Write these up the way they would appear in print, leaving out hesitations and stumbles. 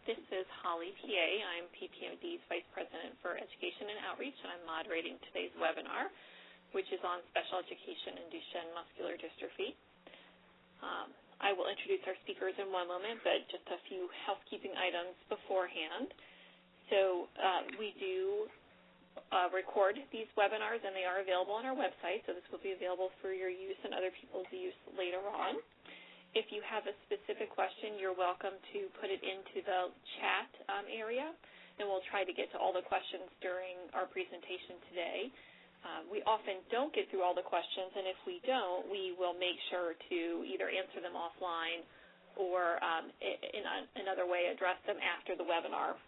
This is Holly, PA. I'm PPMD's Vice President for Education and Outreach, and I'm moderating today's webinar, which is on special education and Duchenne muscular dystrophy. I will introduce our speakers in one moment, but just a few housekeeping items beforehand. So we do record these webinars, and they are available on our website, so this will be available for your use and other people's use later on. If you have a specific question, you're welcome to put it into the chat area, and we'll try to get to all the questions during our presentation today. We often don't get through all the questions, and if we don't, we will make sure to either answer them offline or in another way address them after the webinar.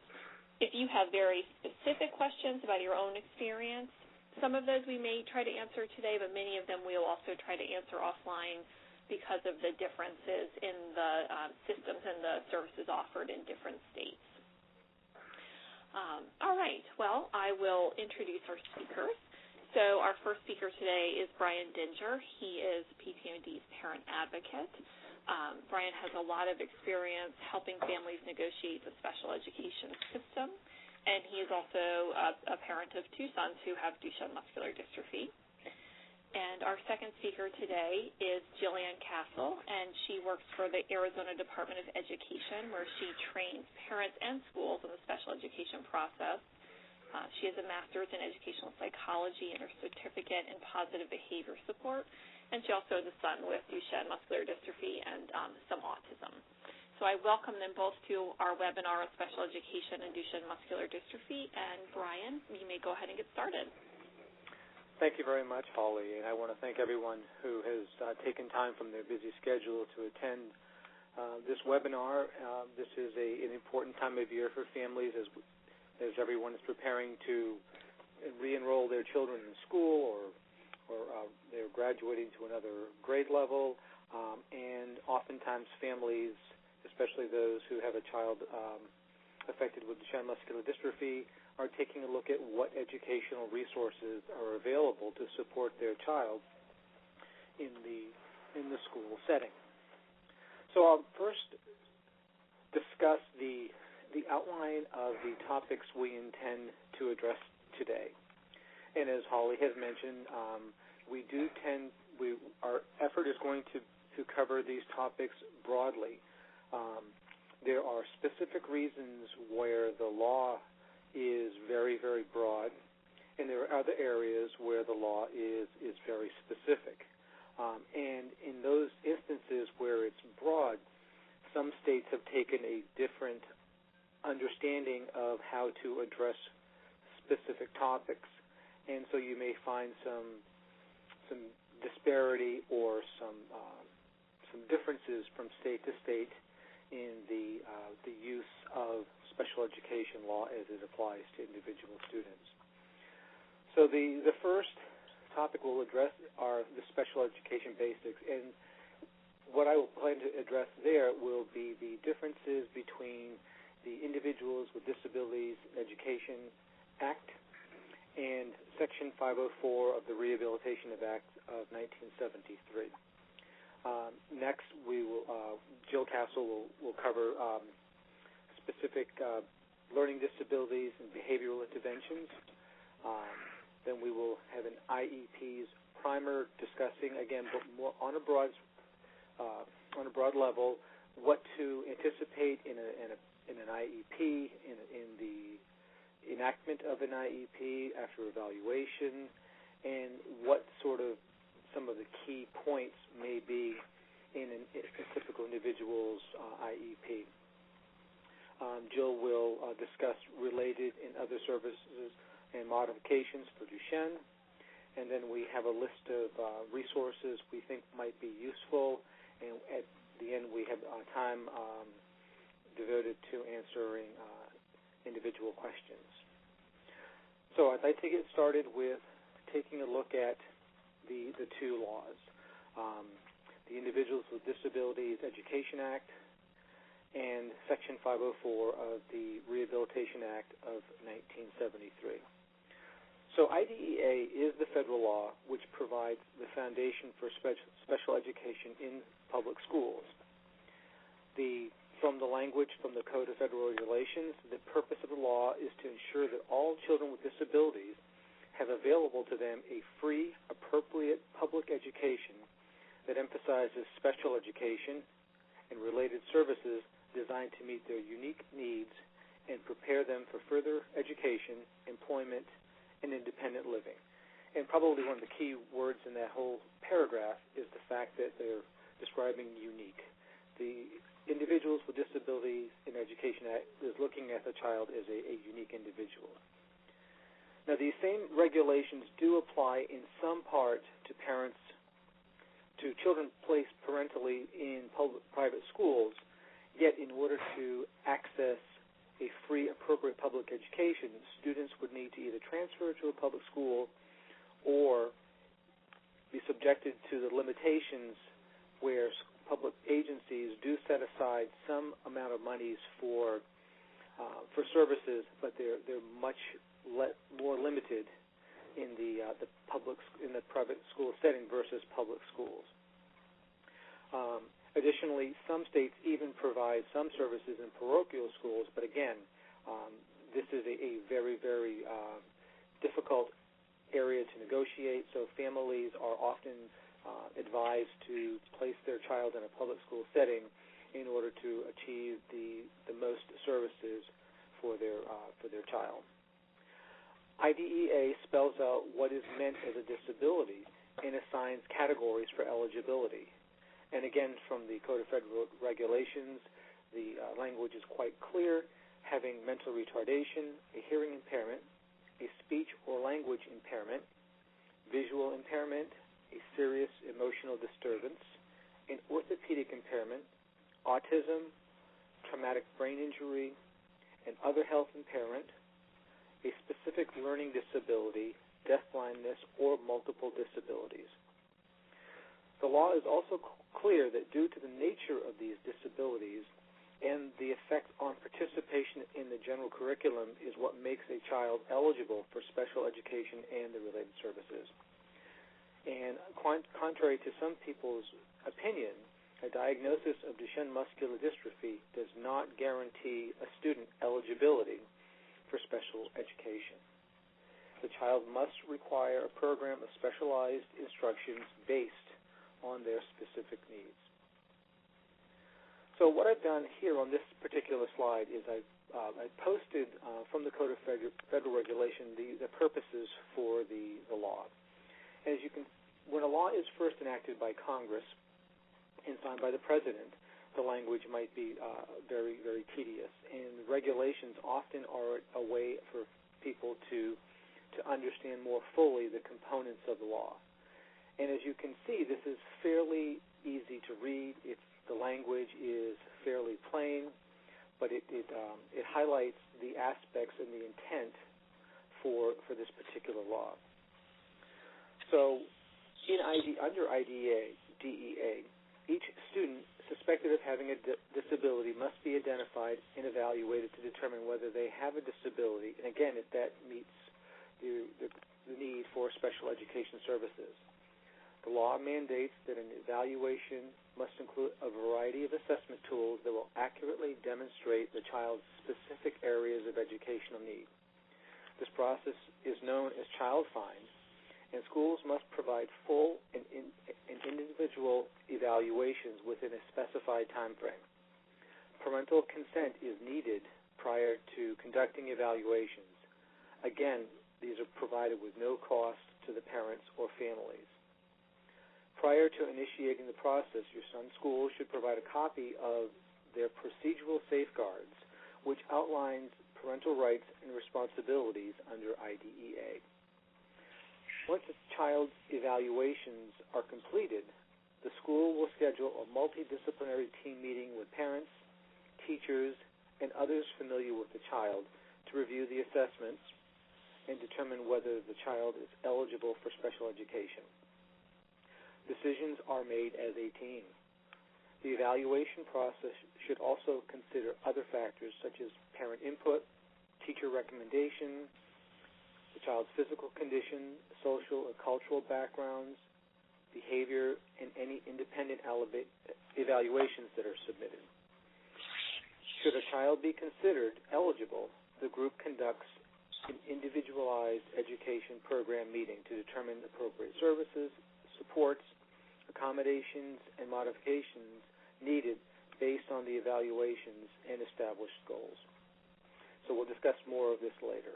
If you have very specific questions about your own experience, some of those we may try to answer today, but many of them we'll also try to answer offline because of the differences in the systems and the services offered in different states. All right, well, I will introduce our speakers. So our first speaker today is Brian Denger. He is PPMD's parent advocate. Brian has a lot of experience helping families negotiate the special education system, and he is also a parent of two sons who have Duchenne muscular dystrophy. And our second speaker today is Jillian Castle, and she works for the Arizona Department of Education, where she trains parents and schools in the special education process. She has a master's in educational psychology and her certificate in positive behavior support, and she also has a son with Duchenne muscular dystrophy and some autism. So I welcome them both to our webinar on special education and Duchenne muscular dystrophy. And Brian, you may go ahead and get started. Thank you very much, Holly, and I want to thank everyone who has taken time from their busy schedule to attend this webinar. This is an important time of year for families as everyone is preparing to re-enroll their children in school or they're graduating to another grade level, and oftentimes families, especially those who have a child affected with Duchenne muscular dystrophy, are taking a look at what educational resources are available to support their child in the school setting. So I'll first discuss the outline of the topics we intend to address today. And as Holly has mentioned, our effort is going to cover these topics broadly. There are specific reasons where the law is very, very broad, and there are other areas where the law is very specific. And in those instances where it's broad, some states have taken a different understanding of how to address specific topics, and so you may find some disparity or some differences from state to state in the use of special education law as it applies to individual students. So the first topic we'll address are the special education basics, and what I will plan to address there will be the differences between the Individuals with Disabilities Education Act and Section 504 of the Rehabilitation Act of 1973. Next, Jill Castle will cover specific learning disabilities and behavioral interventions. Then we will have an IEPs primer discussing, again, but more on a broad level, what to anticipate in an IEP, in the enactment of an IEP after evaluation, and what some of the key points may be in a typical individual's IEP. Jill will discuss related and other services and modifications for Duchenne, and then we have a list of resources we think might be useful, and at the end we have time devoted to answering individual questions. So I'd like to get started with taking a look at the two laws, the Individuals with Disabilities Education Act and Section 504 of the Rehabilitation Act of 1973. So IDEA is the federal law which provides the foundation for special education in public schools. The From the language from the Code of Federal Regulations, the purpose of the law is to ensure that all children with disabilities have available to them a free, appropriate public education that emphasizes special education and related services designed to meet their unique needs and prepare them for further education, employment, and independent living. And probably one of the key words in that whole paragraph is the fact that they're describing unique. The Individuals with Disabilities in Education Act is looking at the child as a unique individual. Now, these same regulations do apply in some part to children placed parentally in private schools, yet in order to access a free, appropriate public education, students would need to either transfer to a public school or be subjected to the limitations where public agencies do set aside some amount of monies for services, but they're much more limited in the private school setting versus public schools. Additionally, some states even provide some services in parochial schools, but again, this is a very, very difficult area to negotiate, so families are often advised to place their child in a public school setting in order to achieve the most services for their child. IDEA spells out what is meant as a disability and assigns categories for eligibility. And again, from the Code of Federal Regulations, the language is quite clear: having mental retardation, a hearing impairment, a speech or language impairment, visual impairment, a serious emotional disturbance, an orthopedic impairment, autism, traumatic brain injury, and other health impairment, a specific learning disability, deafblindness, or multiple disabilities. The law is also clear that due to the nature of these disabilities and the effect on participation in the general curriculum is what makes a child eligible for special education and the related services. And contrary to some people's opinion, a diagnosis of Duchenne muscular dystrophy does not guarantee a student eligibility for special education. The child must require a program of specialized instructions based on their specific needs. So what I've done here on this particular slide is I posted from the Code of Federal Regulation the purposes for the law. As you can, when a law is first enacted by Congress and signed by the President, the language might be very, very tedious, and regulations often are a way for people to understand more fully the components of the law. And as you can see, this is fairly easy to read. The language is fairly plain, but it highlights the aspects and the intent for this particular law. So under DEA, each student suspected of having a disability must be identified and evaluated to determine whether they have a disability, and again, if that meets the need for special education services. The law mandates that an evaluation must include a variety of assessment tools that will accurately demonstrate the child's specific areas of educational need. This process is known as child find, and schools must provide full and individual evaluations within a specified time frame. Parental consent is needed prior to conducting evaluations. Again, these are provided with no cost to the parents or families. Prior to initiating the process, your son's school should provide a copy of their procedural safeguards, which outlines parental rights and responsibilities under IDEA. Once the child's evaluations are completed, the school will schedule a multidisciplinary team meeting with parents, teachers, and others familiar with the child to review the assessments and determine whether the child is eligible for special education. Decisions are made as a team. The evaluation process should also consider other factors such as parent input, teacher recommendation, the child's physical condition, social or cultural backgrounds, behavior, and any independent evaluations that are submitted. Should a child be considered eligible, the group conducts an individualized education program meeting to determine appropriate services, supports, accommodations, and modifications needed based on the evaluations and established goals. So we'll discuss more of this later.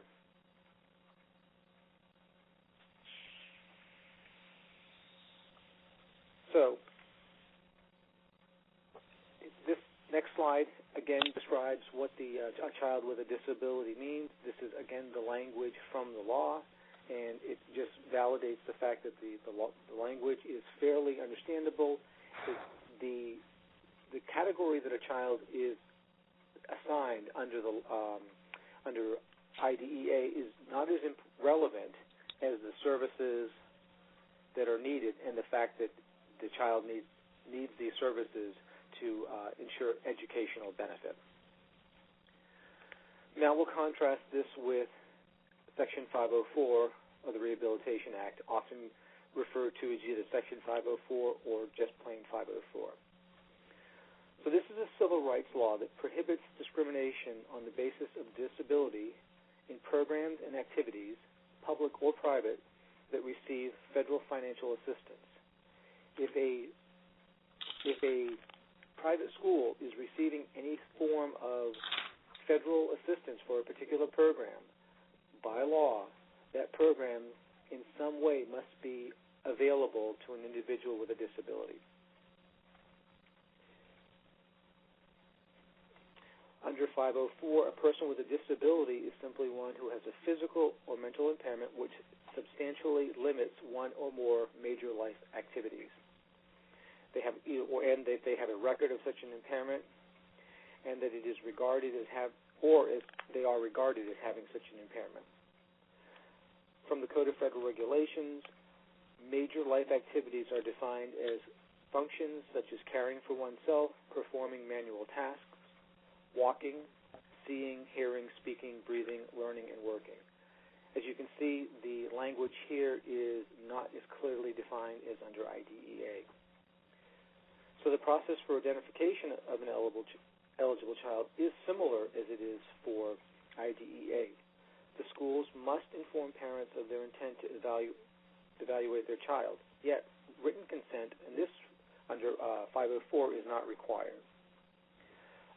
So this next slide, again, describes what a child with a disability means. This is, again, the language from the law, and it just validates the fact that the language is fairly understandable. The category that a child is assigned under IDEA is not as relevant as the services that are needed and the fact that the child needs these services to ensure educational benefit. Now we'll contrast this with Section 504 of the Rehabilitation Act, often referred to as either Section 504 or just plain 504. So this is a civil rights law that prohibits discrimination on the basis of disability in programs and activities, public or private, that receive federal financial assistance. If a private school is receiving any form of federal assistance for a particular program, by law, that program in some way must be available to an individual with a disability. Under 504, a person with a disability is simply one who has a physical or mental impairment which substantially limits one or more major life activities. They have a record of such an impairment, and that it is regarded as they are regarded as having such an impairment. From the Code of Federal Regulations, major life activities are defined as functions such as caring for oneself, performing manual tasks, walking, seeing, hearing, speaking, breathing, learning, and working. As you can see, the language here is not as clearly defined as under IDEA. So the process for identification of an eligible child is similar as it is for IDEA. The schools must inform parents of their intent to evaluate their child, yet written consent, and this under 504 is not required.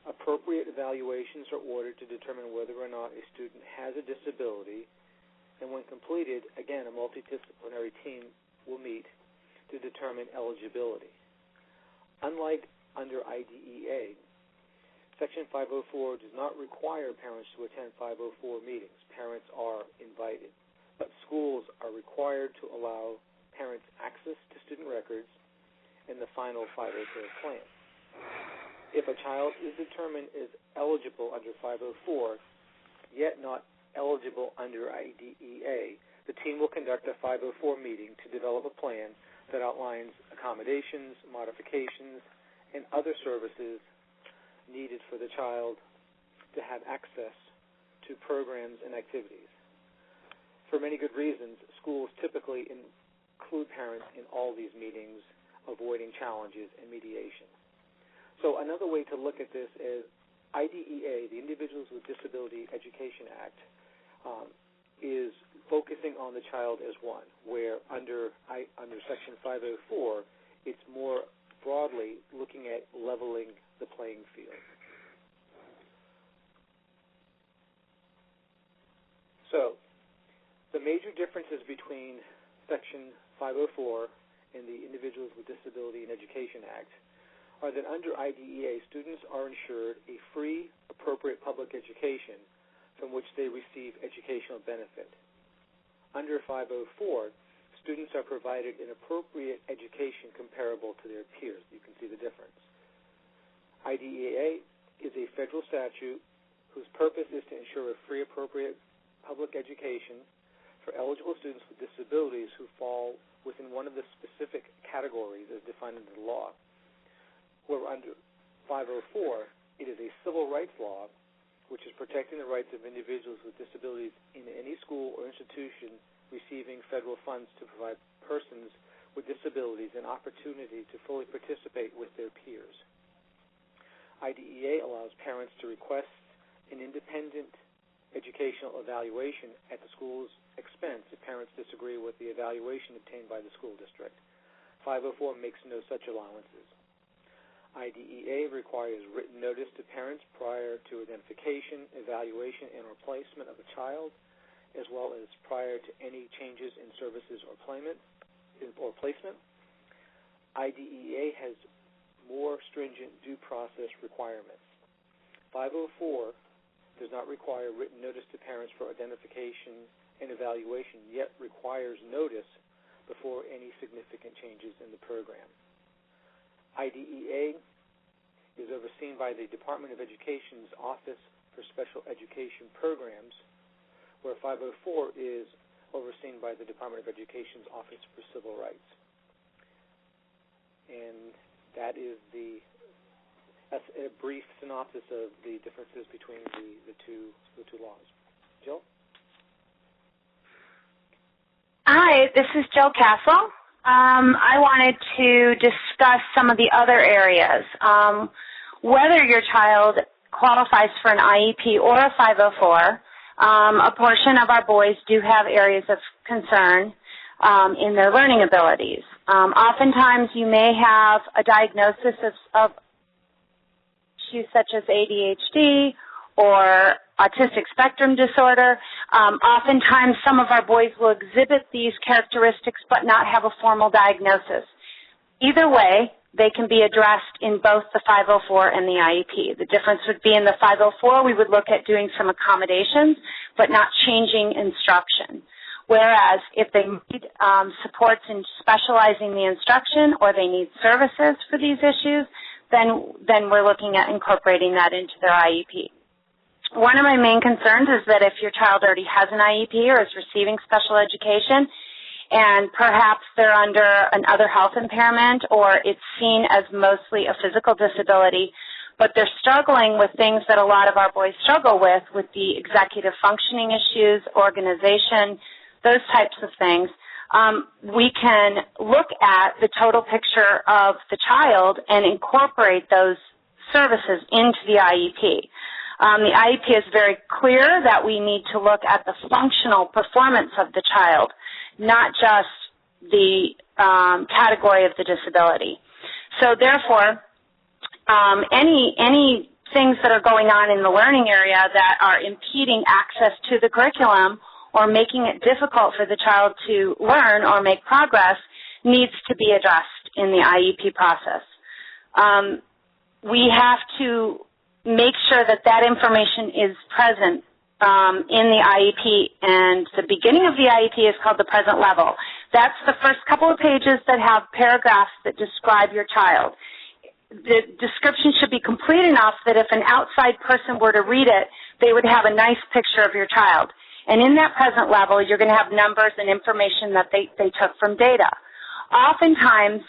Appropriate evaluations are ordered to determine whether or not a student has a disability, and when completed, again, a multidisciplinary team will meet to determine eligibility. Unlike under IDEA, Section 504 does not require parents to attend 504 meetings. Parents are invited, but schools are required to allow parents access to student records in the final 504 plan. If a child is determined as eligible under 504, yet not eligible under IDEA, the team will conduct a 504 meeting to develop a plan that outlines accommodations, modifications, and other services needed for the child to have access to programs and activities. For many good reasons, schools typically include parents in all these meetings, avoiding challenges and mediation. So another way to look at this is IDEA, the Individuals with Disability Education Act, is focusing on the child as one, where under Section 504, it's more broadly looking at leveling the playing field. So the major differences between Section 504 and the Individuals with Disability in Education Act are that under IDEA, students are ensured a free, appropriate public education from which they receive educational benefit. Under 504, students are provided an appropriate education comparable to their peers. You can see the difference. IDEA is a federal statute whose purpose is to ensure a free, appropriate public education for eligible students with disabilities who fall within one of the specific categories as defined in the law. Where under 504, it is a civil rights law which is protecting the rights of individuals with disabilities in any school or institution receiving federal funds to provide persons with disabilities an opportunity to fully participate with their peers. IDEA allows parents to request an independent educational evaluation at the school's expense if parents disagree with the evaluation obtained by the school district. 504 makes no such allowances. IDEA requires written notice to parents prior to identification, evaluation, and or placement of a child, as well as prior to any changes in services or placement. IDEA has more stringent due process requirements. 504 does not require written notice to parents for identification and evaluation, yet requires notice before any significant changes in the program. IDEA is overseen by the Department of Education's Office for Special Education Programs, where 504 is overseen by the Department of Education's Office for Civil Rights. And that's a brief synopsis of the differences between the two laws. Jill? Hi, this is Jill Castle. I wanted to discuss some of the other areas. Whether your child qualifies for an IEP or a 504, a portion of our boys do have areas of concern in their learning abilities. Oftentimes you may have a diagnosis of issues such as ADHD or autistic spectrum disorder. Oftentimes some of our boys will exhibit these characteristics but not have a formal diagnosis. Either way, they can be addressed in both the 504 and the IEP. The difference would be in the 504, we would look at doing some accommodations but not changing instruction. Whereas if they need supports in specializing the instruction or they need services for these issues, then we're looking at incorporating that into their IEP. One of my main concerns is that if your child already has an IEP or is receiving special education and perhaps they're under another health impairment or it's seen as mostly a physical disability, but they're struggling with things that a lot of our boys struggle with the executive functioning issues, organization, those types of things, we can look at the total picture of the child and incorporate those services into the IEP. The IEP is very clear that we need to look at the functional performance of the child, not just the category of the disability. So therefore, any things that are going on in the learning area that are impeding access to the curriculum or making it difficult for the child to learn or make progress needs to be addressed in the IEP process. We have to make sure that that information is present in the IEP, and the beginning of the IEP is called the present level. That's the first couple of pages that have paragraphs that describe your child. The description should be complete enough that if an outside person were to read it, they would have a nice picture of your child. And in that present level, you're going to have numbers and information that they took from data. Oftentimes,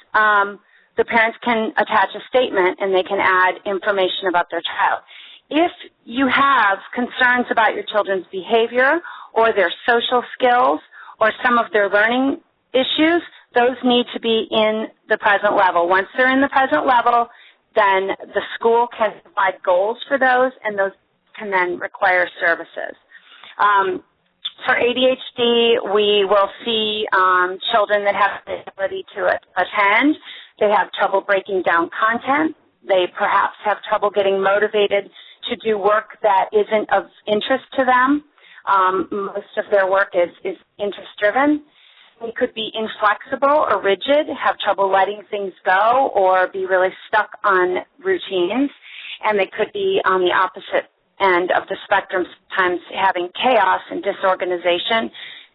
the parents can attach a statement and they can add information about their child. If you have concerns about your children's behavior or their social skills or some of their learning issues, those need to be in the present level. Once they're in the present level, then the school can provide goals for those, and those can then require services. For ADHD, we will see children that have the ability to attend. They have trouble breaking down content. They perhaps have trouble getting motivated to do work that isn't of interest to them. Most of their work is interest-driven. They could be inflexible or rigid, have trouble letting things go, or be really stuck on routines. And they could be on the opposite end of the spectrum, sometimes having chaos and disorganization,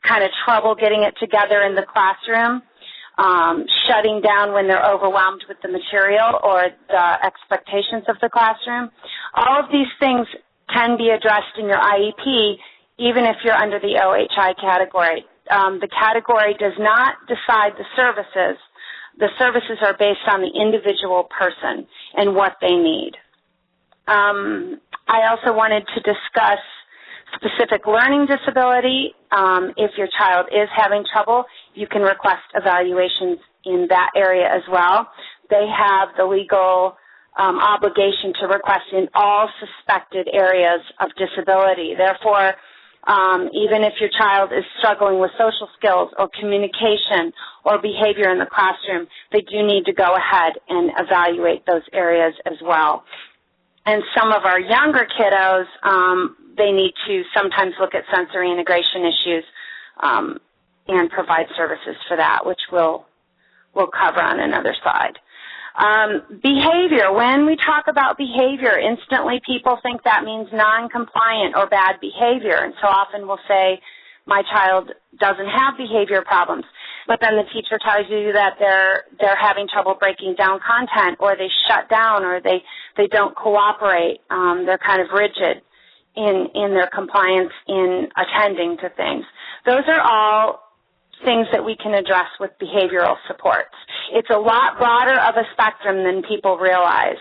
kind of trouble getting it together in the classroom, shutting down when they're overwhelmed with the material or the expectations of the classroom. All of these things can be addressed in your IEP, even if you're under the OHI category. The category does not decide the services. The services are based on the individual person and what they need. I also wanted to discuss specific learning disability. If your child is having trouble, you can request evaluations in that area as well. They have the legal obligation to request in all suspected areas of disability. Therefore, even if your child is struggling with social skills or communication or behavior in the classroom, they do need to go ahead and evaluate those areas as well. And some of our younger kiddos, they need to sometimes look at sensory integration issues and provide services for that, which we'll cover on another slide. Behavior. When we talk about behavior, instantly people think that means non-compliant or bad behavior. And so often we'll say, my child doesn't have behavior problems. But then the teacher tells you that they're having trouble breaking down content, or they shut down, or they don't cooperate. They're kind of rigid in their compliance in attending to things. Those are all things that we can address with behavioral supports. It's a lot broader of a spectrum than people realize.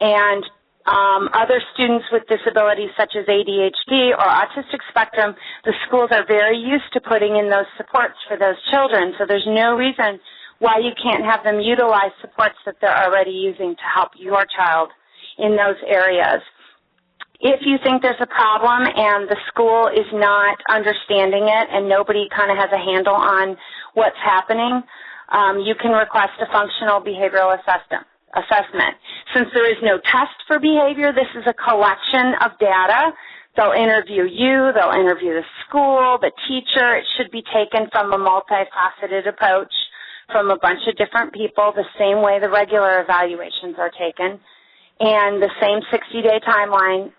And other students with disabilities such as ADHD or autistic spectrum, the schools are very used to putting in those supports for those children, so there's no reason why you can't have them utilize supports that they're already using to help your child in those areas. If you think there's a problem and the school is not understanding it and nobody kind of has a handle on what's happening, you can request a functional behavioral assessment. Since there is no test for behavior, this is a collection of data. They'll interview you, they'll interview the school, the teacher. It should be taken from a multifaceted approach from a bunch of different people, the same way the regular evaluations are taken. And the same 60-day timeline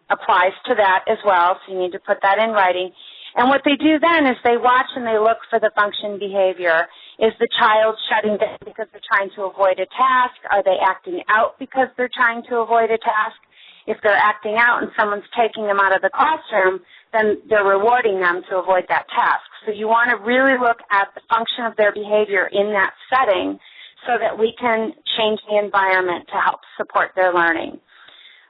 applies to that as well, so you need to put that in writing. And what they do then is they watch and they look for the function behavior. Is the child shutting down because they're trying to avoid a task? Are they acting out because they're trying to avoid a task? If they're acting out and someone's taking them out of the classroom, then they're rewarding them to avoid that task. So you want to really look at the function of their behavior in that setting so that we can change the environment to help support their learning.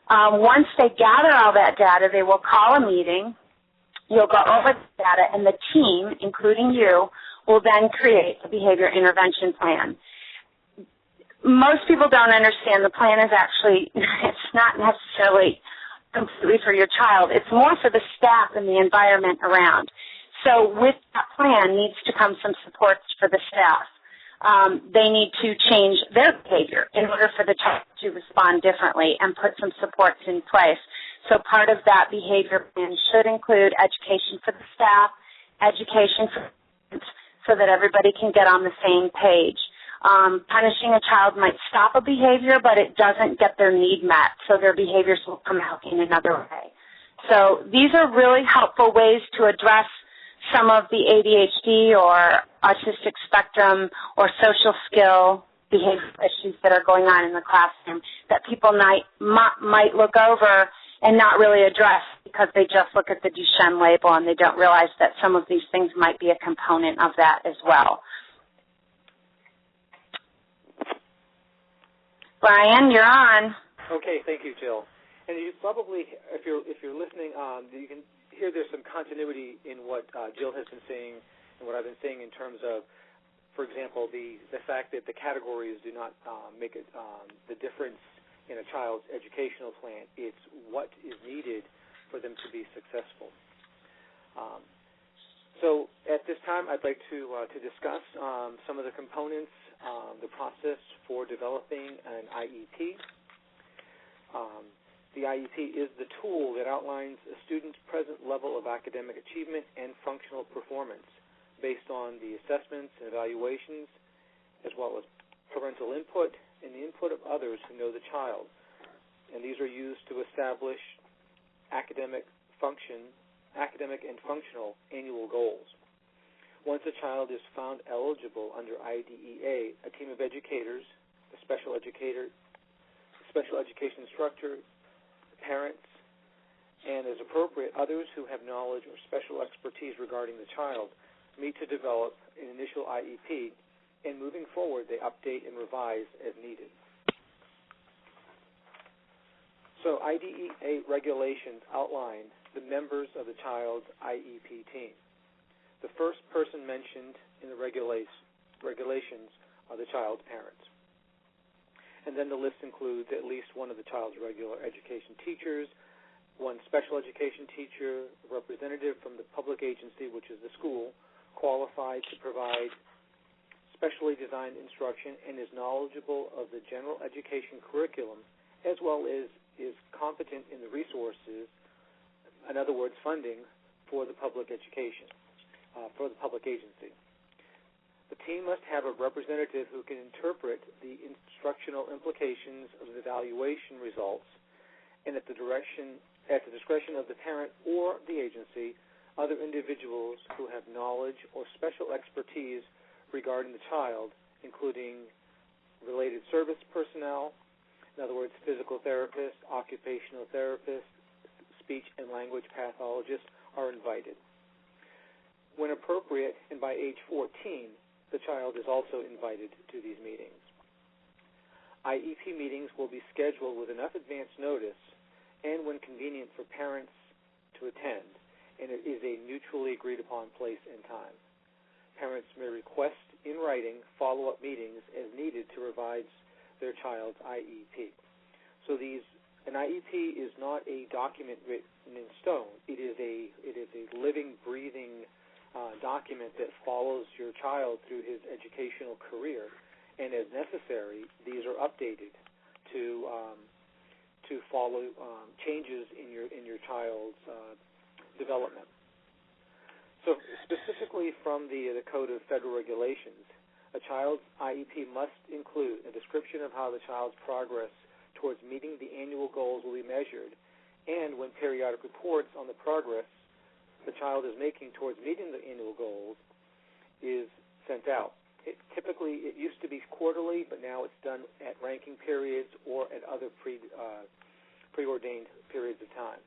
Once they gather all that data, they will call a meeting. You'll go over the data, and the team, including you, will then create a behavior intervention plan. Most people don't understand the plan is actually, it's not necessarily completely for your child. It's more for the staff and the environment around. So with that plan needs to come some supports for the staff. They need to change their behavior in order for the child to respond differently and put some supports in place. So part of that behavior plan should include education for the staff, education for parents, so that everybody can get on the same page. Punishing a child might stop a behavior, but it doesn't get their need met, so their behaviors will come out in another way. So these are really helpful ways to address some of the ADHD or autistic spectrum or social skill behavior issues that are going on in the classroom that people might look over and not really address because they just look at the Duchenne label and they don't realize that some of these things might be a component of that as well. Brian, you're on. Okay, thank you, Jill. And you probably, if you're listening, you can hear there's some continuity in what Jill has been saying and what I've been saying in terms of, for example, the fact that the categories do not make the difference in a child's educational plan. It's what is needed for them to be successful. So at this time, I'd like to discuss some of the components, the process for developing an IEP. The IEP is the tool that outlines a student's present level of academic achievement and functional performance based on the assessments and evaluations, as well as parental input and the input of others who know the child. And these are used to establish academic and functional annual goals. Once a child is found eligible under IDEA, a team of educators, a special education instructor, parents, and, as appropriate, others who have knowledge or special expertise regarding the child meet to develop an initial IEP, and moving forward, they update and revise as needed. So IDEA regulations outline the members of the child's IEP team. The first person mentioned in the regulations are the child's parents. And then the list includes at least one of the child's regular education teachers, one special education teacher, a representative from the public agency, which is the school, qualified to provide specially designed instruction and is knowledgeable of the general education curriculum, as well as is competent in the resources, in other words, funding, for the public education, for the public agency. The team must have a representative who can interpret the instructional implications of the evaluation results, and at the discretion of the parent or the agency, other individuals who have knowledge or special expertise regarding the child, including related service personnel, in other words, physical therapists, occupational therapists, speech and language pathologists are invited. When appropriate, and by age 14, the child is also invited to these meetings. IEP meetings will be scheduled with enough advance notice and when convenient for parents to attend, and it is a mutually agreed upon place and time. Parents may request in writing follow-up meetings as needed to revise their child's IEP. So an IEP is not a document written in stone. It is a living, breathing document that follows your child through his educational career, and as necessary, these are updated to follow changes in your child's development. So specifically from the Code of Federal Regulations, a child's IEP must include a description of how the child's progress towards meeting the annual goals will be measured, and when periodic reports on the progress the child is making towards meeting the annual goals is sent out. It used to be quarterly, but now it's done at ranking periods or at other preordained periods of time.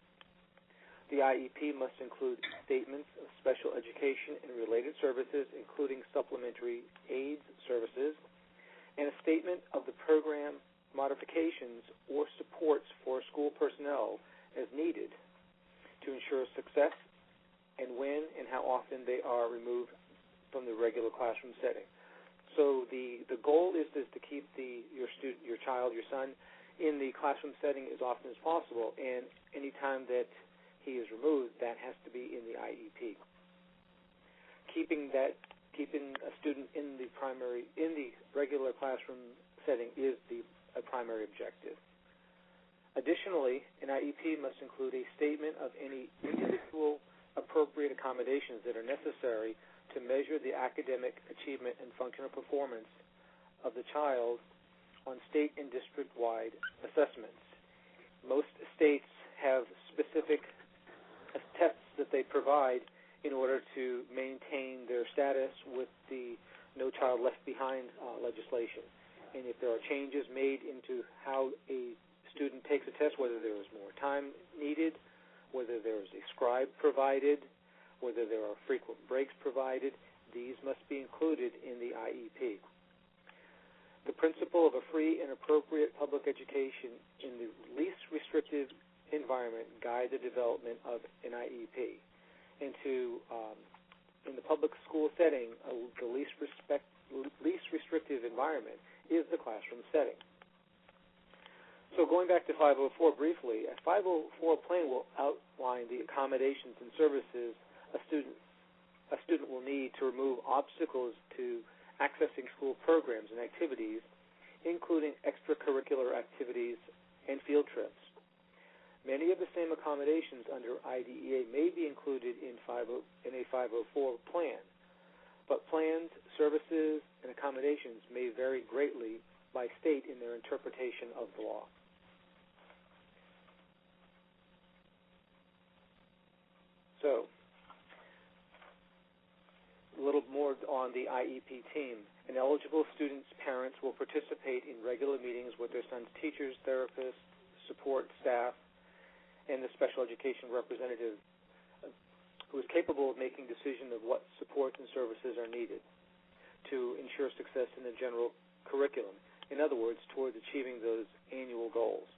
The IEP must include statements of special education and related services, including supplementary aids services, and a statement of the program modifications or supports for school personnel as needed to ensure success, and when and how often they are removed from the regular classroom setting. So the goal is to keep your student, your child, your son, in the classroom setting as often as possible, and any time that he is removed, that has to be in the IEP. Keeping a student in the regular classroom setting is a primary objective. Additionally, an IEP must include a statement of any individual appropriate accommodations that are necessary to measure the academic achievement and functional performance of the child on state and district-wide assessments. Most states have specific tests that they provide in order to maintain their status with the No Child Left Behind legislation. And if there are changes made into how a student takes a test, whether there is more time needed, whether there is a scribe provided, whether there are frequent breaks provided, these must be included in the IEP. The principle of a free and appropriate public education in the least restrictive environment guide the development of an IEP. And in the public school setting, the least restrictive environment is the classroom setting. So going back to 504 briefly, a 504 plan will outline the accommodations and services a student will need to remove obstacles to accessing school programs and activities, including extracurricular activities and field trips. Many of the same accommodations under IDEA may be included in a 504 plan, but plans, services, and accommodations may vary greatly by state in their interpretation of the law. So, a little more on the IEP team. An eligible student's parents will participate in regular meetings with their son's teachers, therapists, support staff, and the special education representative who is capable of making decisions of what supports and services are needed to ensure success in the general curriculum. In other words, towards achieving those annual goals.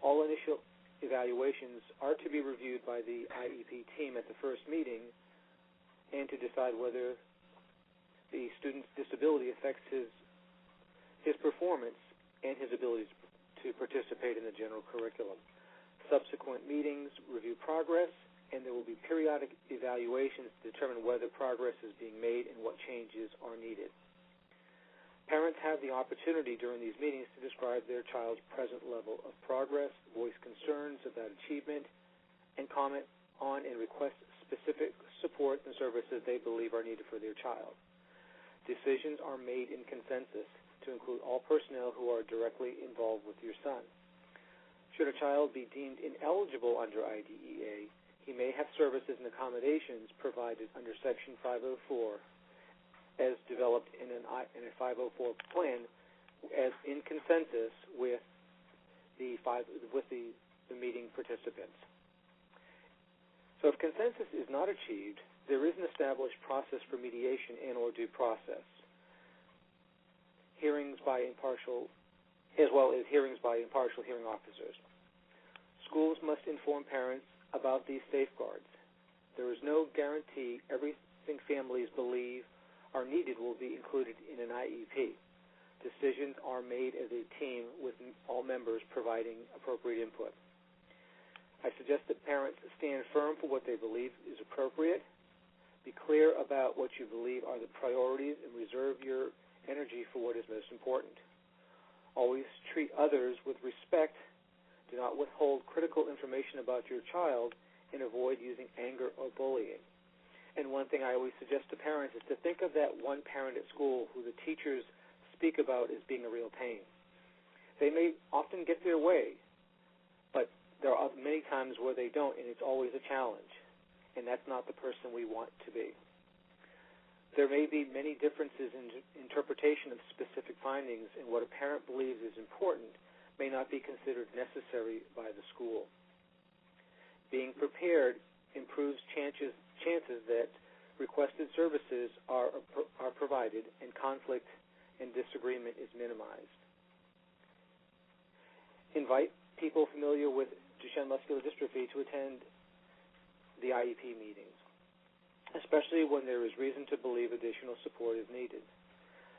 All initial evaluations are to be reviewed by the IEP team at the first meeting and to decide whether the student's disability affects his performance and his ability to participate in the general curriculum. Subsequent meetings review progress, and there will be periodic evaluations to determine whether progress is being made and what changes are needed. Parents have the opportunity during these meetings to describe their child's present level of progress, voice concerns about achievement, and comment on and request specific support and services they believe are needed for their child. Decisions are made in consensus to include all personnel who are directly involved with your son. Should a child be deemed ineligible under IDEA, he may have services and accommodations provided under Section 504 as developed in a 504 plan as in consensus with the meeting participants. So if consensus is not achieved, there is an established process for mediation and or due process, hearings by impartial, as well as hearings by impartial hearing officers. Schools must inform parents about these safeguards. There is no guarantee everything families believe are needed will be included in an IEP. Decisions are made as a team with all members providing appropriate input. I suggest that parents stand firm for what they believe is appropriate. Be clear about what you believe are the priorities and reserve your energy for what is most important. Always treat others with respect. Do not withhold critical information about your child and avoid using anger or bullying. And one thing I always suggest to parents is to think of that one parent at school who the teachers speak about as being a real pain. They may often get their way, but there are many times where they don't, and it's always a challenge, and that's not the person we want to be. There may be many differences in interpretation of specific findings, and what a parent believes is important may not be considered necessary by the school. Being prepared improves chances that requested services are provided and conflict and disagreement is minimized. Invite people familiar with Duchenne muscular dystrophy to attend the IEP meetings, especially when there is reason to believe additional support is needed.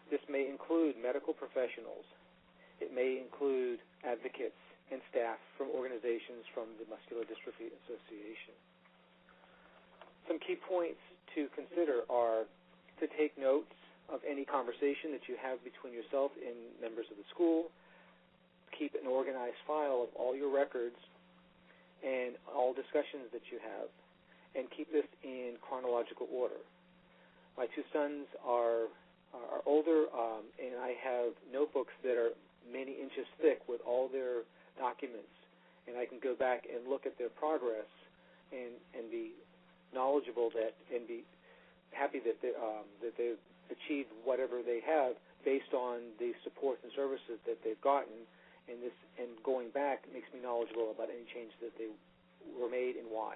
This may include medical professionals. It may include advocates and staff from organizations from the Muscular Dystrophy Association. Some key points to consider are to take notes of any conversation that you have between yourself and members of the school, keep an organized file of all your records and all discussions that you have, and keep this in chronological order. My two sons are older, and I have notebooks that are many inches thick with all their documents, and I can go back and look at their progress and be knowledgeable and be happy that they've achieved whatever they have based on the supports and services that they've gotten, and going back makes me knowledgeable about any changes that they were made and why.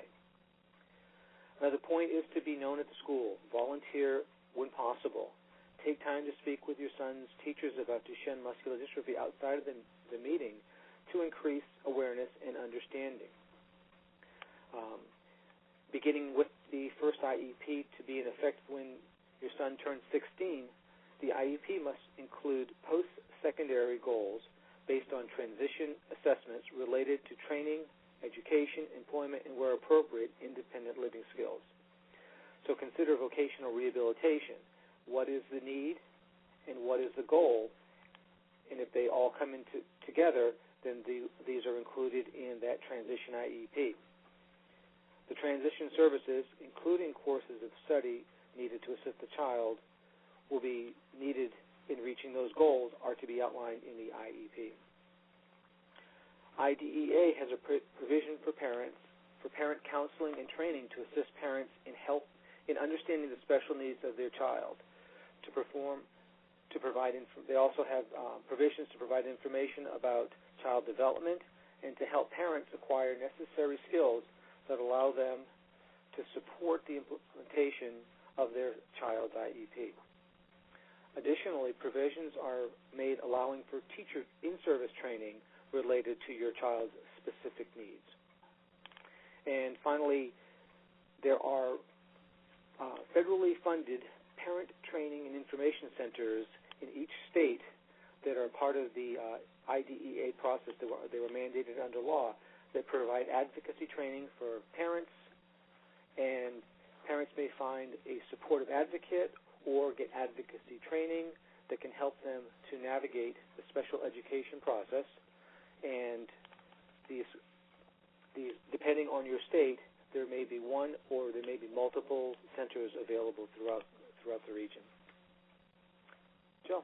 Another point is to be known at the school. Volunteer when possible. Take time to speak with your son's teachers about Duchenne muscular dystrophy outside of the meeting to increase awareness and understanding. Beginning with the first IEP to be in effect when your son turns 16, the IEP must include post-secondary goals based on transition assessments related to training, education, employment, and where appropriate, independent living skills. So consider vocational rehabilitation. What is the need and what is the goal? And if they all come in together, then these are included in that transition IEP. The transition services, including courses of study needed to assist the child, will be needed in reaching those goals are to be outlined in the IEP. IDEA has a provision for parent counseling and training to assist parents in understanding the special needs of their child. They also have provisions to provide information about child development and to help parents acquire necessary skills that allow them to support the implementation of their child's IEP. Additionally, provisions are made allowing for teacher in-service training related to your child's specific needs. And finally, there are federally funded parent training and information centers in each state that are part of the IDEA process that they were mandated under law that provide advocacy training for parents, and parents may find a supportive advocate or get advocacy training that can help them to navigate the special education process. And these depending on your state, there may be one or there may be multiple centers available throughout the region. Joe.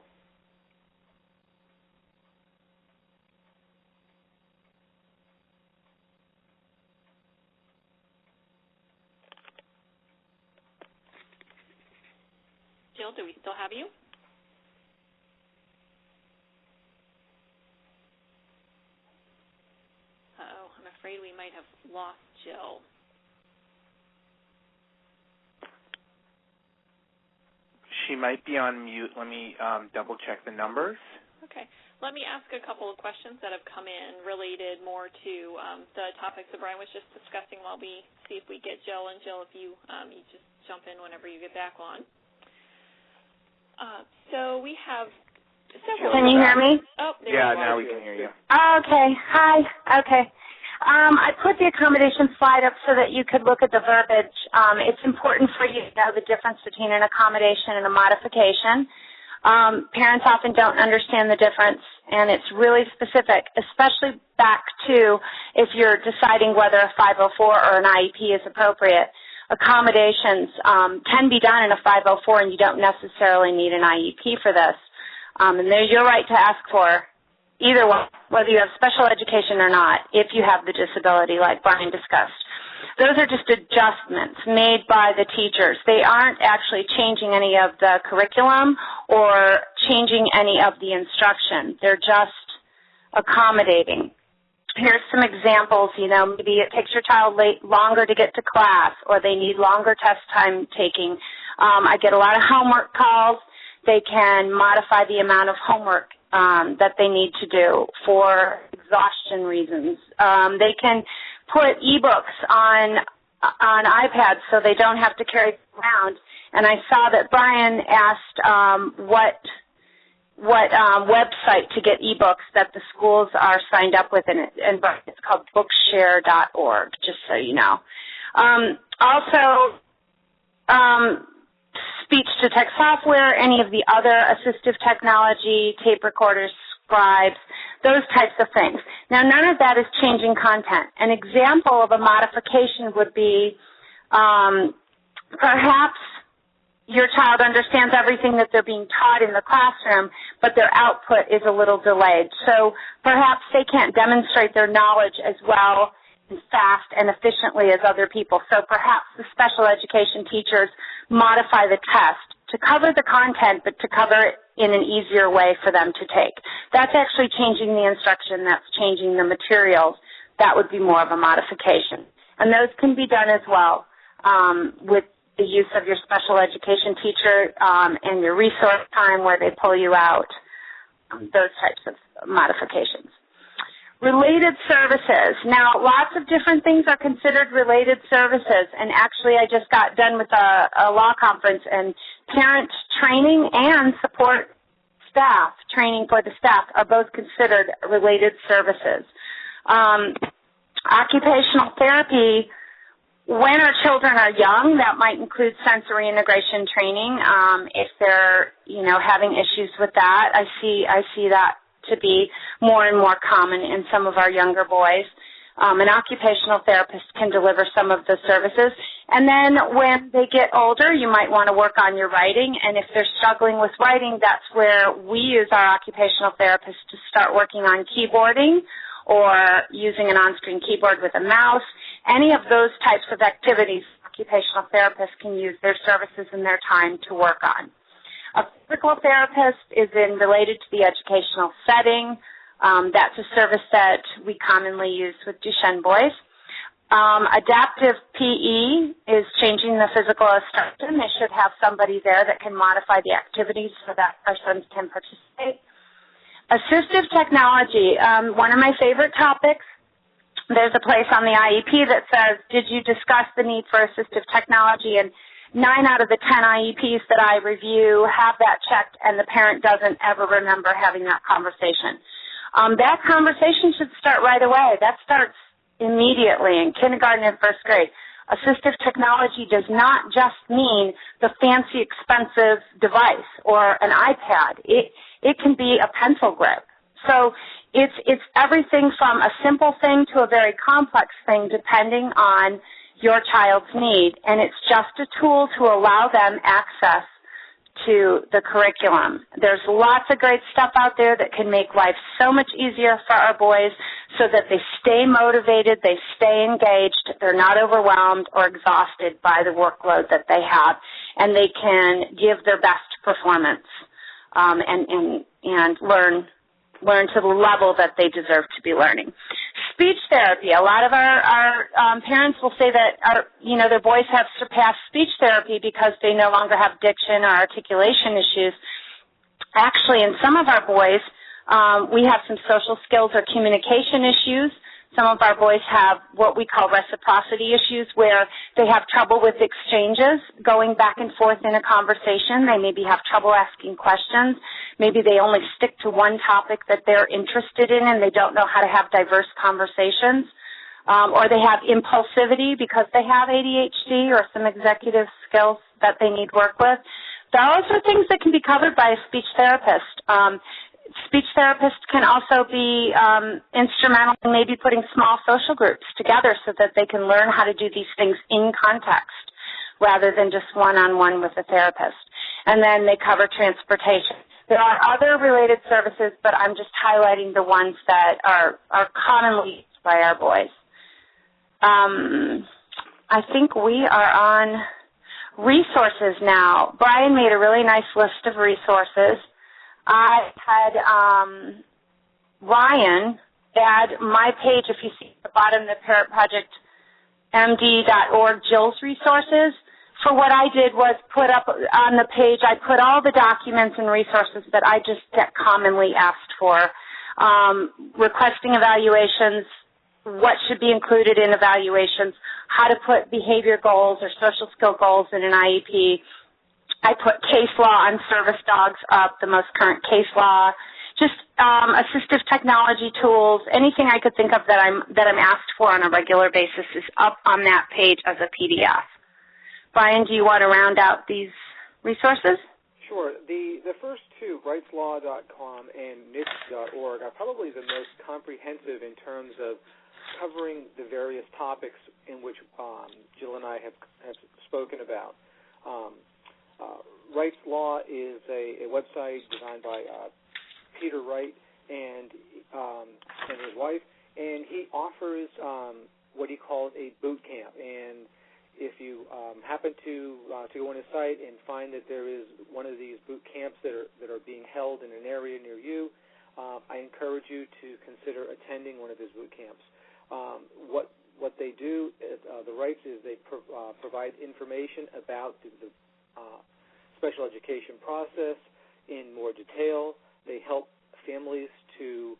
Jill, do we still have you? Uh-oh, I'm afraid we might have lost Jill. She might be on mute. Let me double check the numbers. Okay. Let me ask a couple of questions that have come in related more to the topics that Brian was just discussing while we see if we get Jill. And Jill, if you just jump in whenever you get back on. So we have several. Can you hear me? Oh, there yeah, you are. now we can hear you. Okay. Hi. Okay. I put the accommodation slide up so that you could look at the verbiage. It's important for you to know the difference between an accommodation and a modification. Parents often don't understand the difference, and it's really specific, especially back to if you're deciding whether a 504 or an IEP is appropriate. Accommodations can be done in a 504, and you don't necessarily need an IEP for this. And there's your right to ask for either one, whether you have special education or not, if you have the disability like Brian discussed. Those are just adjustments made by the teachers. They aren't actually changing any of the curriculum or changing any of the instruction. They're just accommodating. Here's some examples. Maybe it takes your child longer to get to class, or they need longer test time taking. I get a lot of homework calls. They can modify the amount of homework that they need to do for exhaustion reasons. They can put e-books on iPads so they don't have to carry them around. And I saw that Brian asked what website to get e-books that the schools are signed up with, and it's called bookshare.org, just so you know. Also, speech-to-text software, any of the other assistive technology, tape recorders, scribes, those types of things. Now, none of that is changing content. An example of a modification would be perhaps your child understands everything that they're being taught in the classroom, but their output is a little delayed. So perhaps they can't demonstrate their knowledge as well and fast and efficiently as other people. So perhaps the special education teachers modify the test to cover the content, but to cover it in an easier way for them to take. That's actually changing the instruction. That's changing the materials. That would be more of a modification. And those can be done as well with the use of your special education teacher and your resource time where they pull you out, those types of modifications. Related services. Now, lots of different things are considered related services, and actually I just got done with a law conference, and parent training and support staff, training for the staff, are both considered related services. Occupational therapy, when our children are young, that might include sensory integration training. If they're, having issues with that, I see that to be more and more common in some of our younger boys. An occupational therapist can deliver some of the services. And then when they get older, you might want to work on your writing. And if they're struggling with writing, that's where we use our occupational therapist to start working on keyboarding or using an on-screen keyboard with a mouse. Any of those types of activities, occupational therapists can use their services and their time to work on. A physical therapist is related to the educational setting. That's a service that we commonly use with Duchenne boys. Adaptive PE is changing the physical instruction. They should have somebody there that can modify the activities so that our sons can participate. Assistive technology, one of my favorite topics. There's a place on the IEP that says, did you discuss the need for assistive technology? And 9 out of the 10 IEPs that I review have that checked, and the parent doesn't ever remember having that conversation. That conversation should start right away. That starts immediately in kindergarten and first grade. Assistive technology does not just mean the fancy, expensive device or an iPad. It can be a pencil grip. So it's everything from a simple thing to a very complex thing depending on your child's need, and it's just a tool to allow them access to the curriculum. There's lots of great stuff out there that can make life so much easier for our boys so that they stay motivated, they stay engaged, they're not overwhelmed or exhausted by the workload that they have, and they can give their best performance and learn to the level that they deserve to be learning. Speech therapy. A lot of our parents will say that their boys have surpassed speech therapy because they no longer have diction or articulation issues. Actually, in some of our boys, we have some social skills or communication issues. Some of our boys have what we call reciprocity issues, where they have trouble with exchanges, going back and forth in a conversation. They maybe have trouble asking questions. Maybe they only stick to one topic that they're interested in and they don't know how to have diverse conversations. Or they have impulsivity because they have ADHD or some executive skills that they need work with. Those are things that can be covered by a speech therapist. Speech therapists can also be instrumental in maybe putting small social groups together so that they can learn how to do these things in context rather than just one-on-one with a therapist. And then they cover transportation. There are other related services, but I'm just highlighting the ones that are commonly used by our boys. I think we are on resources now. Brian made a really nice list of resources. I had Ryan add my page, if you see at the bottom, the parentprojectmd.org, Jill's resources. For what I did was put up on the page, I put all the documents and resources that I just get commonly asked for, requesting evaluations, what should be included in evaluations, how to put behavior goals or social skill goals in an IEP. I put case law on service dogs up, the most current case law, just assistive technology tools, anything I could think of that I'm asked for on a regular basis is up on that page as a PDF. Brian, do you want to round out these resources? Sure. The first two, rightslaw.com and NICS.org, are probably the most comprehensive in terms of covering the various topics in which Jill and I have spoken about. Wright's Law is a website designed by Peter Wright and his wife, and he offers what he calls a boot camp. And if you happen to go on his site and find that there is one of these boot camps that are being held in an area near you, I encourage you to consider attending one of his boot camps. What they do, the Wrights, is they provide information about the special education process in more detail. They help families to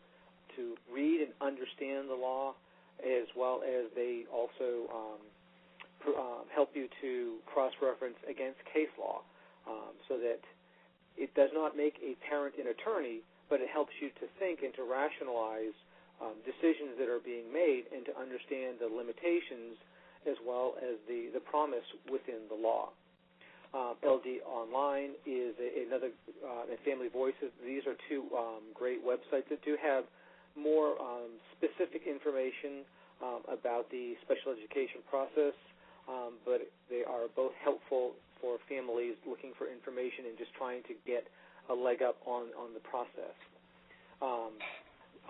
read and understand the law, as well as they also help you to cross-reference against case law, so that it does not make a parent an attorney, but it helps you to think and to rationalize decisions that are being made and to understand the limitations as well as the promise within the law. LD Online is another, and Family Voices. These are two great websites that do have more specific information about the special education process, but they are both helpful for families looking for information and just trying to get a leg up on the process.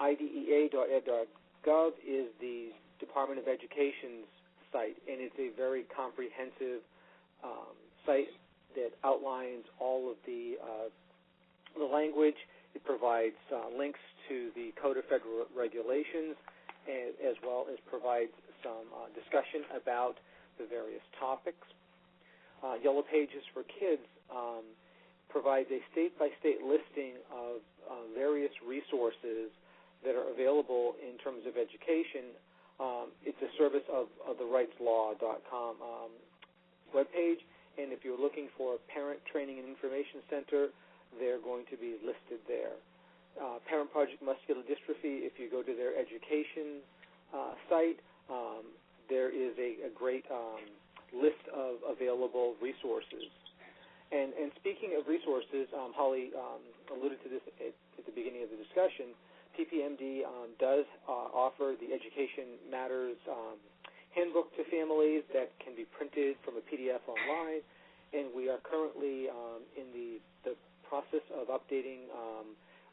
IDEA.ed.gov is the Department of Education's site, and it's a very comprehensive site that outlines all of the language. It provides links to the Code of Federal Regulations, as well as provides some discussion about the various topics. Yellow Pages for Kids provides a state-by-state listing of various resources that are available in terms of education. It's a service of the rightslaw.com webpage, and if you're looking for a Parent Training and Information Center, they're going to be listed there. Parent Project Muscular Dystrophy, if you go to their education site, there is a great list of available resources. And speaking of resources, Holly alluded to this at the beginning of the discussion. PPMD does offer the Education Matters handbook to families that can be printed from a PDF online, and we are currently in the process of updating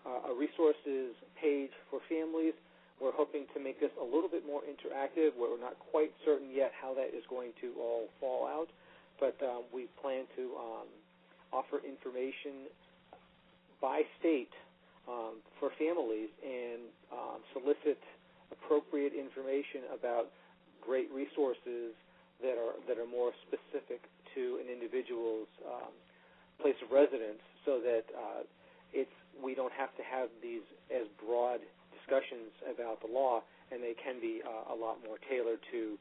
a resources page for families. We're hoping to make this a little bit more interactive. We're not quite certain yet how that is going to all fall out, but we plan to offer information by state for families and solicit appropriate information about great resources that are more specific to an individual's place of residence, so that we don't have to have these as broad discussions about the law, and they can be a lot more tailored to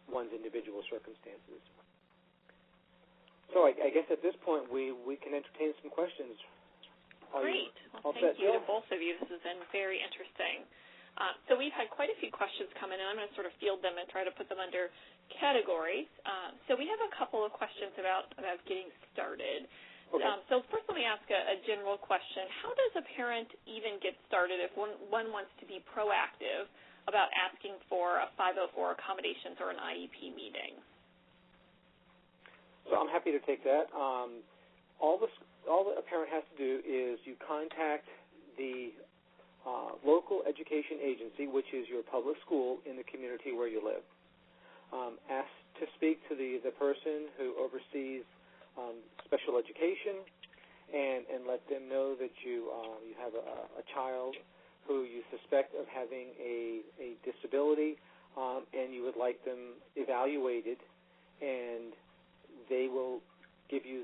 one's individual circumstances. So I guess at this point we can entertain some questions. Great. Well, thank you to both of you. This has been very interesting. So we've had quite a few questions come in, and I'm going to sort of field them and try to put them under categories. So we have a couple of questions about getting started. Okay. So first let me ask a general question. How does a parent even get started if one wants to be proactive about asking for a 504 accommodations or an IEP meeting? So I'm happy to take that. All that a parent has to do is you contact the local education agency, which is your public school in the community where you live. Ask to speak to the person who oversees special education, and let them know that you have a child who you suspect of having a disability, and you would like them evaluated, and they will give you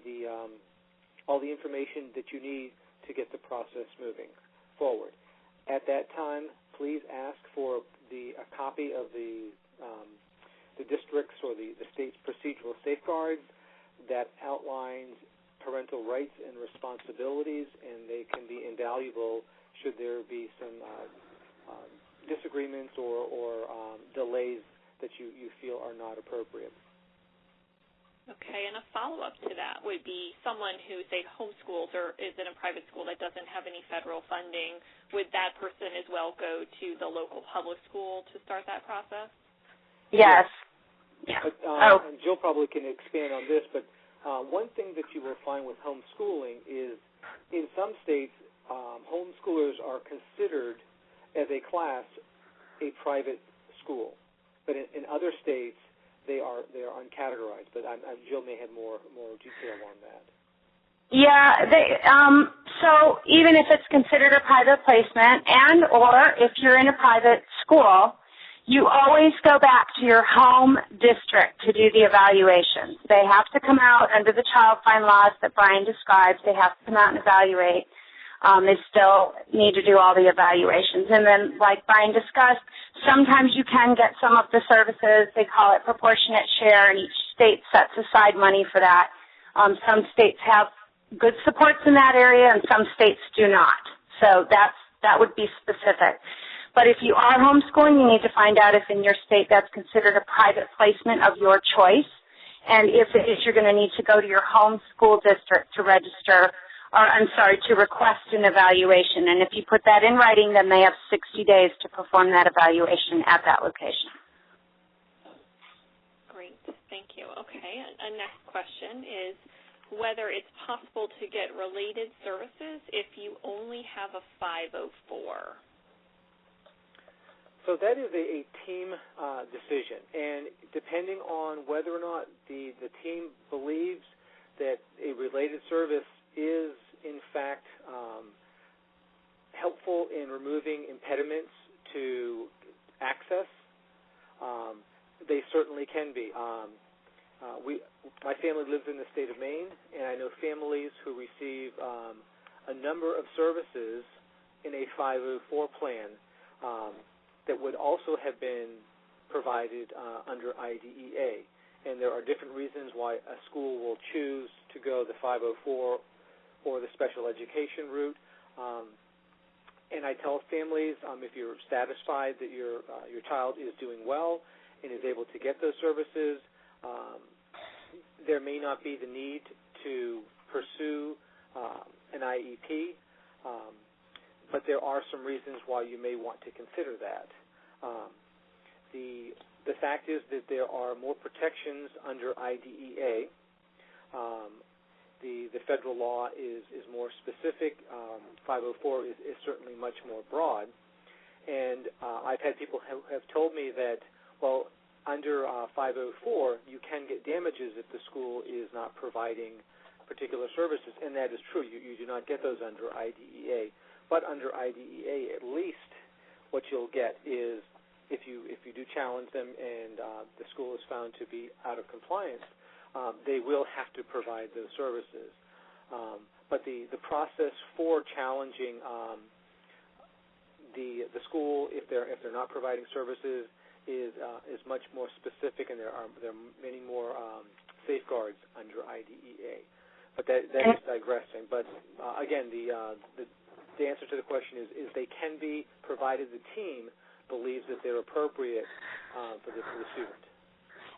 all the information that you need to get the process moving forward. At that time, please ask for a copy of the district's or the state's procedural safeguards that outlines parental rights and responsibilities, and they can be invaluable should there be some disagreements or delays that you feel are not appropriate. Okay, and a follow-up to that would be someone who, say, homeschools or is in a private school that doesn't have any federal funding. Would that person as well go to the local public school to start that process? Yes. Yeah. But, and Jill probably can expand on this, but one thing that you will find with homeschooling is in some states, homeschoolers are considered as a class a private school. But in other states, they are uncategorized, but Jill may have more detail on that. Yeah, so even if it's considered a private placement or if you're in a private school, you always go back to your home district to do the evaluations. They have to come out under the child find laws that Brian describes. They have to come out and evaluate. They still need to do all the evaluations. And then, like Brian discussed, sometimes you can get some of the services. They call it proportionate share, and each state sets aside money for that. Some states have good supports in that area, and some states do not. So that would be specific. But if you are homeschooling, you need to find out if in your state that's considered a private placement of your choice. And if it is, you're going to need to go to your home school district to register, to request an evaluation. And if you put that in writing, then they have 60 days to perform that evaluation at that location. Great. Thank you. Okay. A next question is whether it's possible to get related services if you only have a 504. So that is a team decision, and depending on whether or not the team believes that a related service is, in fact, helpful in removing impediments to access, they certainly can be. My family lives in the state of Maine, and I know families who receive a number of services in a 504 plan that would also have been provided under IDEA. and there are different reasons why a school will choose to go the 504 or the special education route. And I tell families, if you're satisfied that your child is doing well and is able to get those services, there may not be the need to pursue an IEP, but there are some reasons why you may want to consider that. The fact is that there are more protections under IDEA. The federal law is more specific. 504 is certainly much more broad. And I've had people who have told me that, well, under 504, you can get damages if the school is not providing particular services, and that is true. You do not get those under IDEA. But under IDEA, at least what you'll get is if you do challenge them and the school is found to be out of compliance, they will have to provide those services. But the process for challenging the school if they're not providing services is much more specific, and there are many more safeguards under IDEA. But that is digressing. But again, the answer to the question is they can be, provided the team believes that they're appropriate for the student.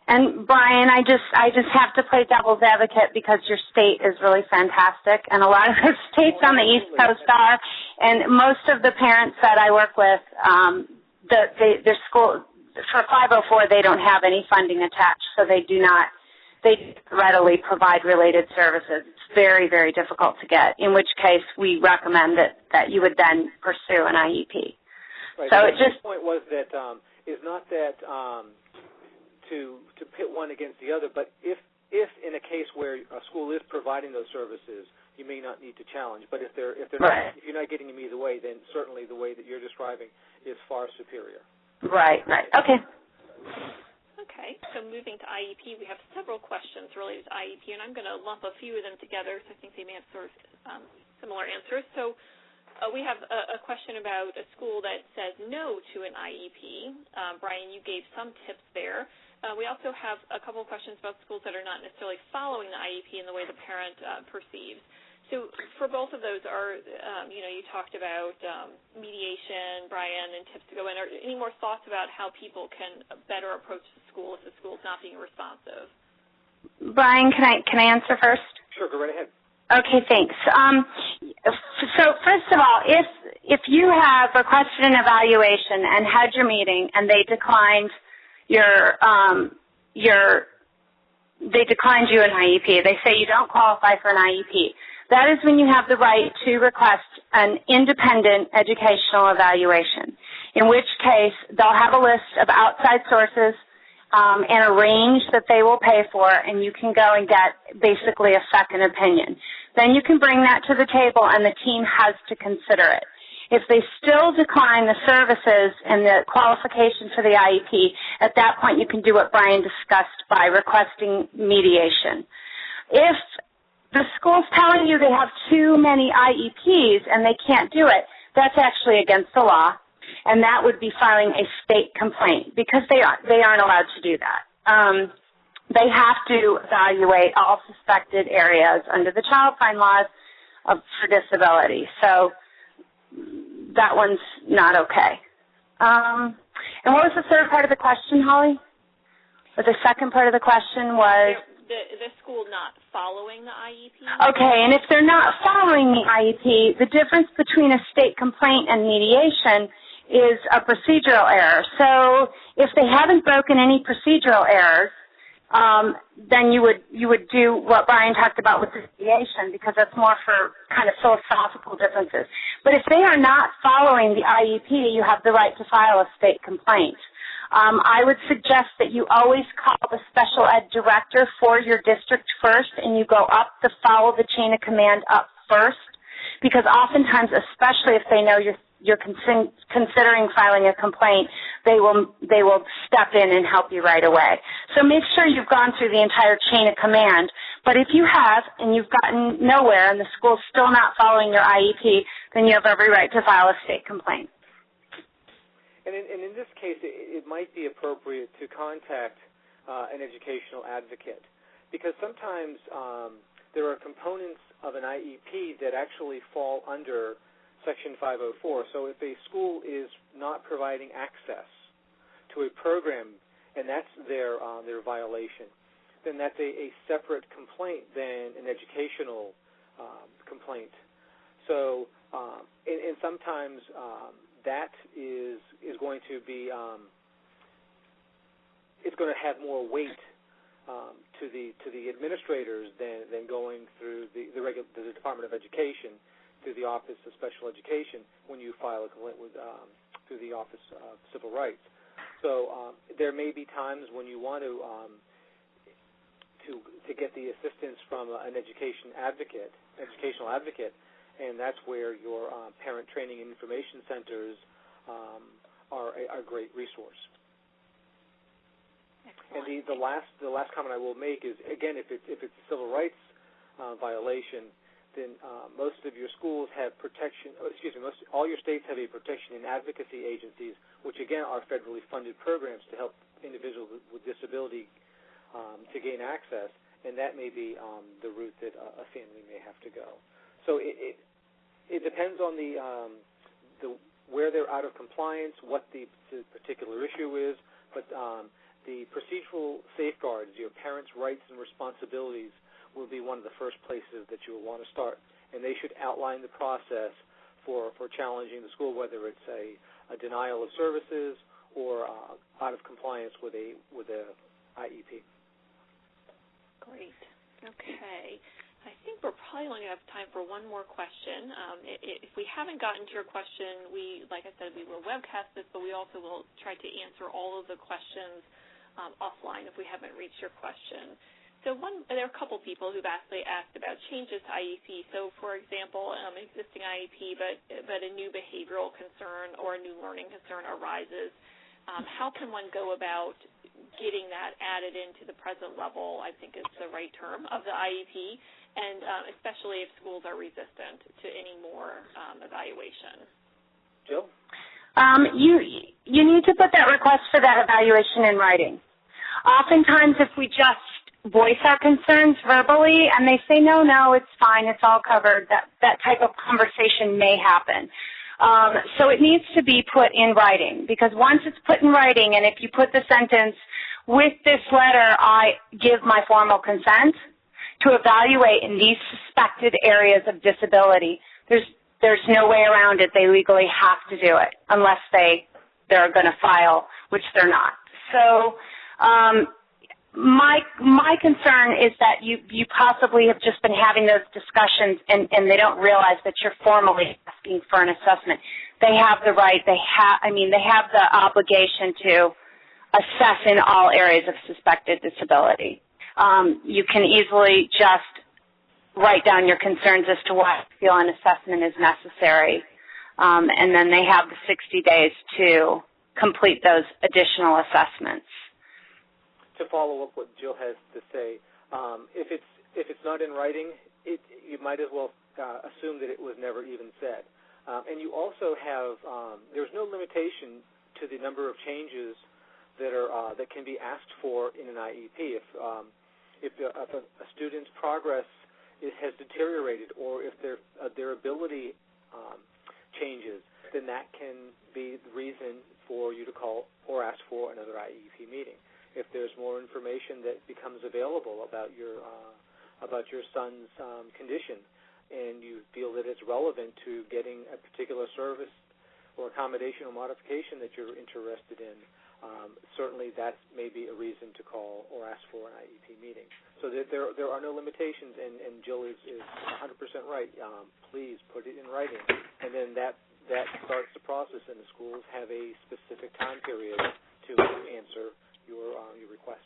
And Brian, I just have to play devil's advocate because your state is really fantastic, and a lot of the states on the East Coast are. And most of the parents that I work with, their school for 504, they don't have any funding attached, so they readily provide related services. It's very, very difficult to get. In which case, we recommend that you would then pursue an IEP. Right. So the point was that is not that to pit one against the other, but if in a case where a school is providing those services, you may not need to challenge. But if they're right. not, if you're not getting them either way, then certainly the way that you're describing is far superior. Right. Okay. Okay, so moving to IEP, we have several questions related to IEP, and I'm going to lump a few of them together, so I think they may have sort of similar answers. So we have a question about a school that says no to an IEP. Brian, you gave some tips there. We also have a couple of questions about schools that are not necessarily following the IEP in the way the parent perceives. So for both of those, you talked about mediation, Brian, and tips to go in. Are any more thoughts about how people can better approach the school if the school is not being responsive? Brian, can I answer first? Sure, go right ahead. Okay, thanks. So first of all, if you have requested an evaluation and had your meeting and they declined you an IEP, they say you don't qualify for an IEP, that is when you have the right to request an independent educational evaluation, in which case they'll have a list of outside sources and a range that they will pay for, and you can go and get basically a second opinion. Then you can bring that to the table, and the team has to consider it. If they still decline the services and the qualification for the IEP, at that point you can do what Brian discussed by requesting mediation. If the school's telling you they have too many IEPs and they can't do it, that's actually against the law, and that would be filing a state complaint because they aren't allowed to do that. They have to evaluate all suspected areas under the child find laws for disability. So that one's not okay. And what was the third part of the question, Holly? Or the second part of the question was? The school not following the IEP? Okay, and if they're not following the IEP, the difference between a state complaint and mediation is a procedural error. So if they haven't broken any procedural errors, then you would do what Brian talked about with the mediation, because that's more for kind of philosophical differences. But if they are not following the IEP, you have the right to file a state complaint. I would suggest that you always call the special ed director for your district first, and you go up follow the chain of command up first, because oftentimes, especially if they know you're considering filing a complaint, they will step in and help you right away. So make sure you've gone through the entire chain of command. But if you have and you've gotten nowhere and the school's still not following your IEP, then you have every right to file a state complaint. And in this case, it might be appropriate to contact an educational advocate, because sometimes there are components of an IEP that actually fall under Section 504. So if a school is not providing access to a program, and that's their violation, then that's a separate complaint than an educational complaint. So, and sometimes that is going to be it's going to have more weight to the administrators than going through the Department of Education, through the Office of Special Education, when you file a complaint with through the Office of Civil Rights. So there may be times when you want to get the assistance from an educational advocate, and that's where your parent training and information centers are a great resource. Excellent. And the last comment I will make is, again, if it's a civil rights violation, then most of your schools have protection. All your states have a protection and advocacy agencies, which again are federally funded programs to help individuals with disability to gain access, and that may be the route that a family may have to go. So it depends on the where they're out of compliance, what the particular issue is, but the procedural safeguards, your parents' rights and responsibilities, will be one of the first places that you will want to start. And they should outline the process for challenging the school, whether it's a denial of services or out of compliance with a IEP. Great. Okay. I think we're probably only going to have time for one more question. If we haven't gotten to your question, like I said, we will webcast this, but we also will try to answer all of the questions offline if we haven't reached your question. So there are a couple people who've actually asked about changes to IEP. So, for example, existing IEP, but a new behavioral concern or a new learning concern arises. How can one go about getting that added into the present level, I think is the right term, of the IEP, and especially if schools are resistant to any more evaluation? Jill? You need to put that request for that evaluation in writing. Oftentimes, if we just voice our concerns verbally and they say, no, it's fine, it's all covered, that type of conversation may happen. So it needs to be put in writing, because once it's put in writing, and if you put the sentence, with this letter I give my formal consent to evaluate in these suspected areas of disability, there's no way around it. They legally have to do it unless they're going to file, which they're not. So my concern is that you possibly have just been having those discussions and they don't realize that you're formally asking for an assessment. They have the right, they have the obligation to assess in all areas of suspected disability. You can easily just write down your concerns as to why you feel an assessment is necessary, and then they have the 60 days to complete those additional assessments. To follow up what Jill has to say, if it's not in writing, you might as well assume that it was never even said. And you also have there's no limitation to the number of changes that can be asked for in an IEP. If a student's progress has deteriorated, or if their ability changes, then that can be the reason for you to call or ask for another IEP meeting. If there's more information that becomes available about your son's condition, and you feel that it's relevant to getting a particular service or accommodation or modification that you're interested in, certainly that may be a reason to call or ask for an IEP meeting. So there are no limitations, and Jill is 100% right. Please put it in writing, and then that starts the process, and the schools have a specific time period to answer your request.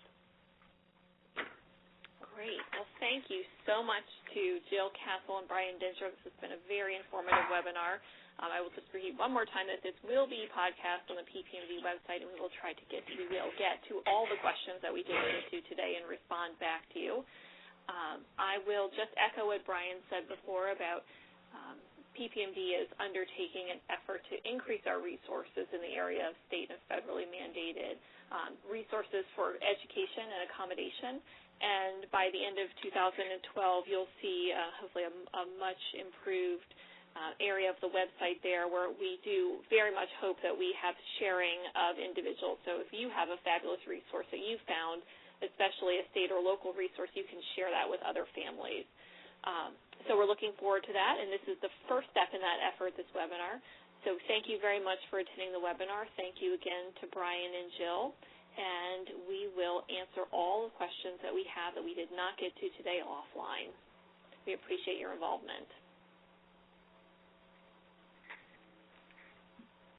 Great. Well, thank you so much to Jill Castle and Brian Denger. This has been a very informative webinar. I will just repeat one more time that this will be podcast on the PPMD website, and we will get to all the questions that we did get to today and respond back to you. I will just echo what Brian said before about PPMD is undertaking an effort to increase our resources in the area of state and federally mandated resources for education and accommodation. And by the end of 2012, you'll see hopefully a much improved area of the website there, where we do very much hope that we have sharing of individuals. So if you have a fabulous resource that you found, especially a state or local resource, you can share that with other families. So we're looking forward to that, and this is the first step in that effort, this webinar. So thank you very much for attending the webinar. Thank you again to Brian and Jill, and we will answer all the questions that we have that we did not get to today offline. We appreciate your involvement.